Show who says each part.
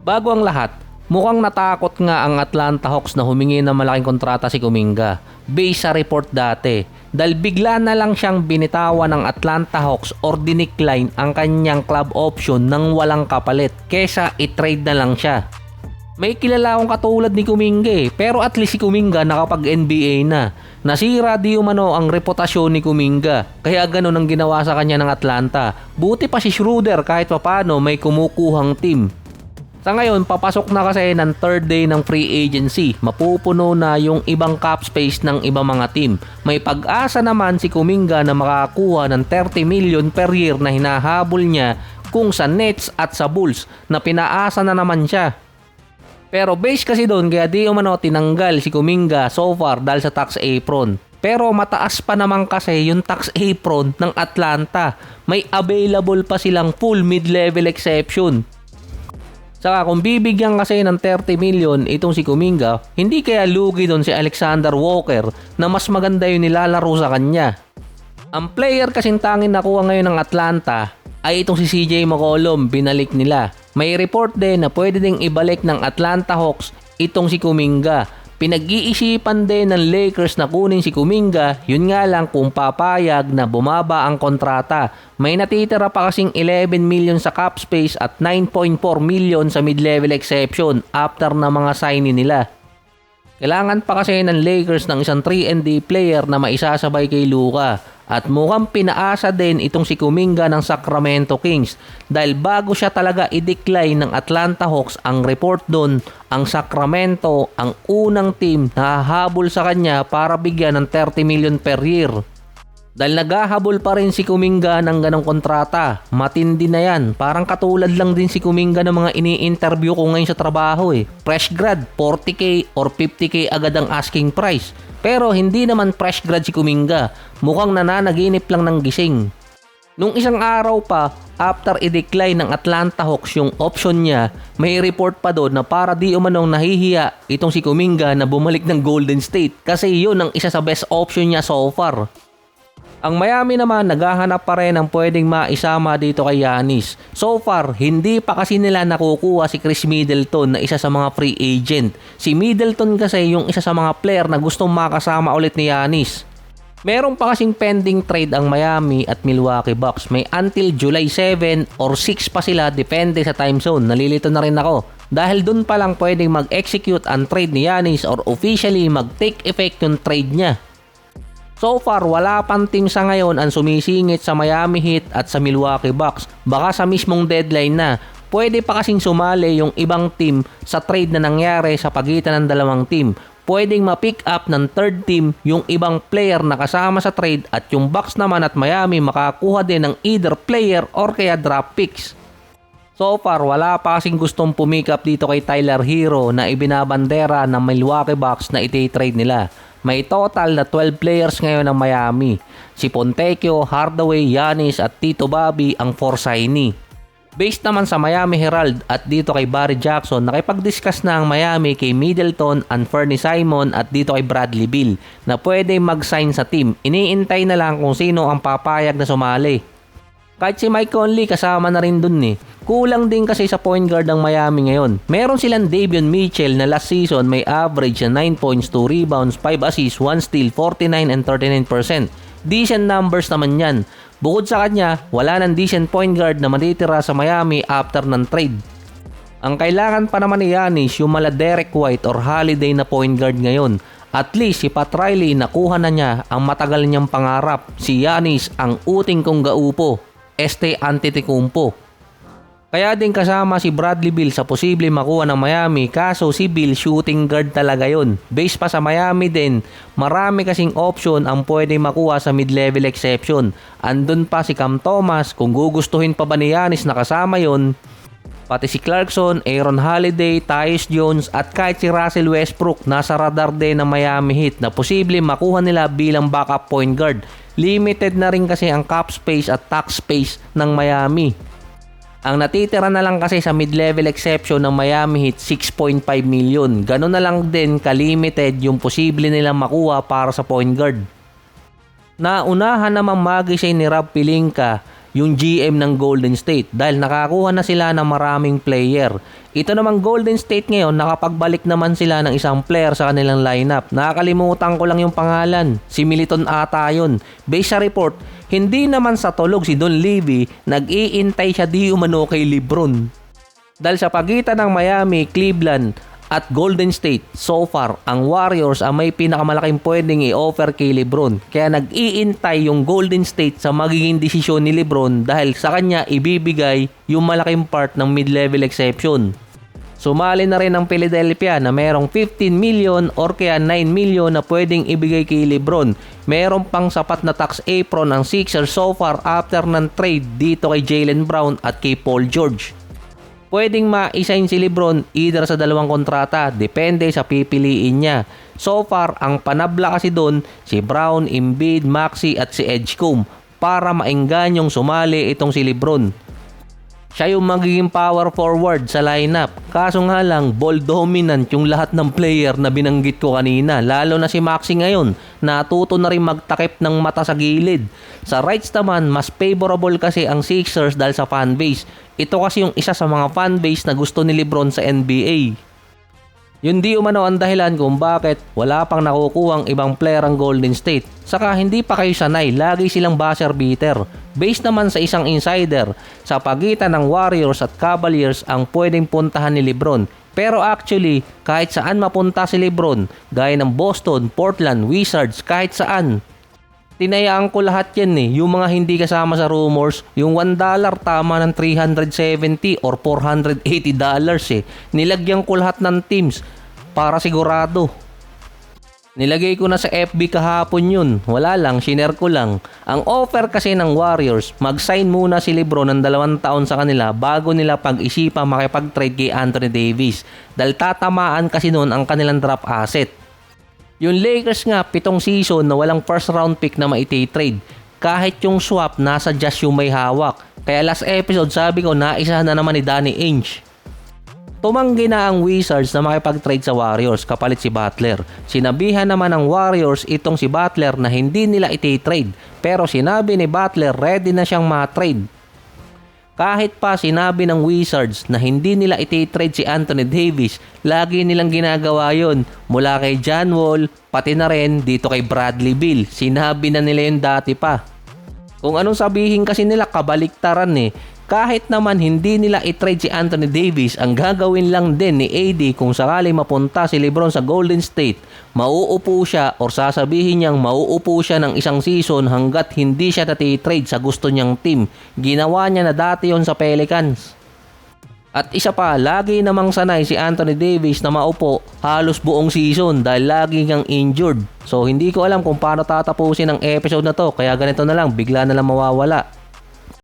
Speaker 1: Bago ang lahat, mukhang natakot nga ang Atlanta Hawks na humingi ng malaking kontrata si Kuminga base sa report dati dahil bigla na lang siyang binitawan ng Atlanta Hawks or dinikline ang kanyang club option nang walang kapalit kesa i-trade na lang siya. May kilala akong katulad ni Kuminga pero at least si Kuminga nakapag-NBA na. Nasira di umano ang reputasyon ni Kuminga kaya ganun ang ginawa sa kanya ng Atlanta. Buti pa si Schroeder kahit papano may kumukuhang team. Sa ngayon, papasok na kasi ng third day ng free agency. Mapupuno na yung ibang cap space ng ibang mga team. May pag-asa naman si Kuminga na makakuha ng 30 million per year na hinahabol niya kung sa Nets at sa Bulls na pinaasa na naman siya. Pero base kasi doon kaya di umano tinanggal si Kuminga so far dahil sa tax apron. Pero mataas pa naman kasi yung tax apron ng Atlanta. May available pa silang full mid-level exception. Saka kung bibigyan kasi ng 30 million itong si Kuminga, hindi kaya lugi doon si Alexander Walker na mas maganda yung nilalaro sa kanya. Ang player kasing tanging nakuha ngayon ng Atlanta ay itong si CJ McCollum, binalik nila. May report din na pwede ding ibalik ng Atlanta Hawks itong si Kuminga. Pinag-iisipan din ng Lakers na kunin si Kuminga, yun nga lang kung papayag na bumaba ang kontrata. May natitira pa kasing 11 million sa cap space at 9.4 million sa mid-level exception after na mga signing nila. Kailangan pa kasi ng Lakers ng isang 3-and-D player na maisasabay kay Luka. At mukhang pinaasa din itong si Kuminga ng Sacramento Kings dahil bago siya talaga i-decline ng Atlanta Hawks, ang report doon, ang Sacramento ang unang team na hahabol sa kanya para bigyan ng 30 million per year. Dahil naghahabol pa rin si Kuminga ng ganong kontrata, matindi na yan. Parang katulad lang din si Kuminga ng mga ini-interview ko ngayon sa trabaho Fresh grad, 40k or 50k agad ang asking price. Pero hindi naman fresh grad si Kuminga, mukhang nananaginip lang ng gising. Nung isang araw pa, after i-decline ng Atlanta Hawks yung option niya, may report pa doon na para di umanong nahihiya itong si Kuminga na bumalik ng Golden State kasi yun ang isa sa best option niya so far. Ang Miami naman naghahanap pa rin ng pwedeng maisama dito kay Giannis. So far, hindi pa kasi nila nakukuha si Chris Middleton na isa sa mga free agent. Si Middleton kasi yung isa sa mga player na gustong makasama ulit ni Giannis. Meron pa kasing pending trade ang Miami at Milwaukee Bucks. May until July 7 or 6 pa sila depende sa time zone. Nalilito na rin ako. Dahil dun pa lang pwedeng mag-execute ang trade ni Giannis or officially mag-take effect yung trade niya. So far, wala pang team sa ngayon ang sumisingit sa Miami Heat at sa Milwaukee Bucks. Baka sa mismong deadline na. Pwede pa kasing sumali yung ibang team sa trade na nangyari sa pagitan ng dalawang team. Pwedeng ma-pick up ng third team yung ibang player na kasama sa trade at yung Bucks naman at Miami makakuha din ng either player or kaya draft picks. So far, wala pa kasing gustong pumikap dito kay Tyler Hero na ibinabandera ng Milwaukee Bucks na iti-trade nila. May total na 12 players ngayon ng Miami. Si Fontecchio, Hardaway, Giannis at Tito Bobby ang 4 signee. Based naman sa Miami Herald at dito kay Barry Jackson, nakipag-discuss na ang Miami kay Middleton, Anthony Simon at dito kay Bradley Beal na pwede mag-sign sa team. Iniintay na lang kung sino ang papayag na sumali. Kahit si Mike Conley kasama na rin dun Kulang din kasi sa point guard ng Miami ngayon. Meron silang Davion Mitchell na last season may average na 9 points, 2 rebounds, 5 assists, 1 steal, 49 and 39%. Decent numbers naman yan. Bukod sa kanya, wala nang decent point guard na matitira sa Miami after ng trade. Ang kailangan pa naman ni Giannis yung mala Derek White or Holiday na point guard ngayon. At least si Pat Riley nakuha na niya ang matagal niyang pangarap. Si Giannis ang uting kong gaupo. Antetokounmpo. Kaya din kasama si Bradley Beal sa posible makuha ng Miami kaso si Beal shooting guard talaga yon. Base pa sa Miami din, marami kasing option ang pwede makuha sa mid-level exception. Andun pa si Cam Thomas kung gugustuhin pa ba ni Giannis na kasama yon. Pati si Clarkson, Aaron Holiday, Tyus Jones at kahit si Russell Westbrook nasa radar din ng Miami Heat na posible makuha nila bilang backup point guard. Limited na rin kasi ang cap space at tax space ng Miami. Ang natitira na lang kasi sa mid-level exception ng Miami Heat 6.5 million. Ganun na lang din ka-limited yung posible nilang makuha para sa point guard. Naunahan naman magisay ni Rob Pelinka yung GM ng Golden State dahil nakakuha na sila ng maraming player. Ito namang Golden State ngayon, nakapagbalik naman sila ng isang player sa kanilang lineup. Nakakalimutan ko lang yung pangalan. Si Militon ata yun. Based sa report, hindi naman sa tulog si Don Levy, nag-iintay siya di umano kay LeBron. Dahil sa pagitan ng Miami, Cleveland at Golden State, so far, ang Warriors ang may pinakamalaking pwedeng i-offer kay LeBron. Kaya nag-iintay yung Golden State sa magiging desisyon ni LeBron dahil sa kanya ibibigay yung malaking part ng mid-level exception. Sumali na rin ang Philadelphia na merong 15 million or kaya 9 million na pwedeng ibigay kay LeBron. Meron pang sapat na tax apron ang Sixers so far after ng trade dito kay Jaylen Brown at kay Paul George. Pwedeng ma-assign si LeBron either sa dalawang kontrata, depende sa pipiliin niya. So far, ang panabla kasi doon si Brown, Embiid, Maxey at si Edgecombe para maenganyong sumali itong si LeBron. Siya yung magiging power forward sa lineup. Kaso nga lang, ball dominant yung lahat ng player na binanggit ko kanina. Lalo na si Maxey ngayon, natuto na rin magtakip ng mata sa gilid. Sa rights naman, mas favorable kasi ang Sixers dahil sa fanbase. Ito kasi yung isa sa mga fanbase na gusto ni LeBron sa NBA. Yun di umano ang dahilan kung bakit wala pang nakukuhang ibang player ang Golden State. Saka hindi pa kayo sanay, lagi silang buzzer beater. Based naman sa isang insider, sa pagitan ng Warriors at Cavaliers ang pwedeng puntahan ni LeBron. Pero actually, kahit saan mapunta si LeBron, gaya ng Boston, Portland, Wizards, kahit saan. Tinayaan ko lahat yan yung mga hindi kasama sa rumors, yung $1 tama ng $370 or $480 Nilagyan ko lahat ng teams para sigurado. Nilagay ko na sa FB kahapon yun, wala lang, shinare ko lang. Ang offer kasi ng Warriors, mag-sign muna si LeBron ng 2 taon sa kanila bago nila pag-isipang makipag-trade kay Anthony Davis. Dahil tatamaan kasi noon ang kanilang draft asset. Yung Lakers nga, 7 season na walang first round pick na maiti-trade. Kahit yung swap, nasa Jazz yung may hawak. Kaya last episode, sabi ko, naisahan na naman ni Danny Ainge. Tumanggi na ang Wizards na makipag-trade sa Warriors kapalit si Butler. Sinabihan naman ng Warriors itong si Butler na hindi nila iti-trade. Pero sinabi ni Butler, ready na siyang ma-trade. Kahit pa sinabi ng Wizards na hindi nila iti-trade si Anthony Davis, lagi nilang ginagawa yon mula kay John Wall, pati na rin dito kay Bradley Beal. Sinabi na nila yun dati pa. Kung anong sabihin kasi nila, kabaliktaran Kahit naman hindi nila i-trade si Anthony Davis, ang gagawin lang din ni AD kung sakali mapunta si LeBron sa Golden State, mauupo siya or sasabihin niyang mauupo siya ng isang season hanggat hindi siya nati-trade sa gusto niyang team. Ginawa niya na dati yon sa Pelicans. At isa pa, lagi namang sanay si Anthony Davis na maupo halos buong season dahil lagi niyang injured. So hindi ko alam kung paano tatapusin ang episode na to, kaya ganito na lang, bigla na lang mawawala.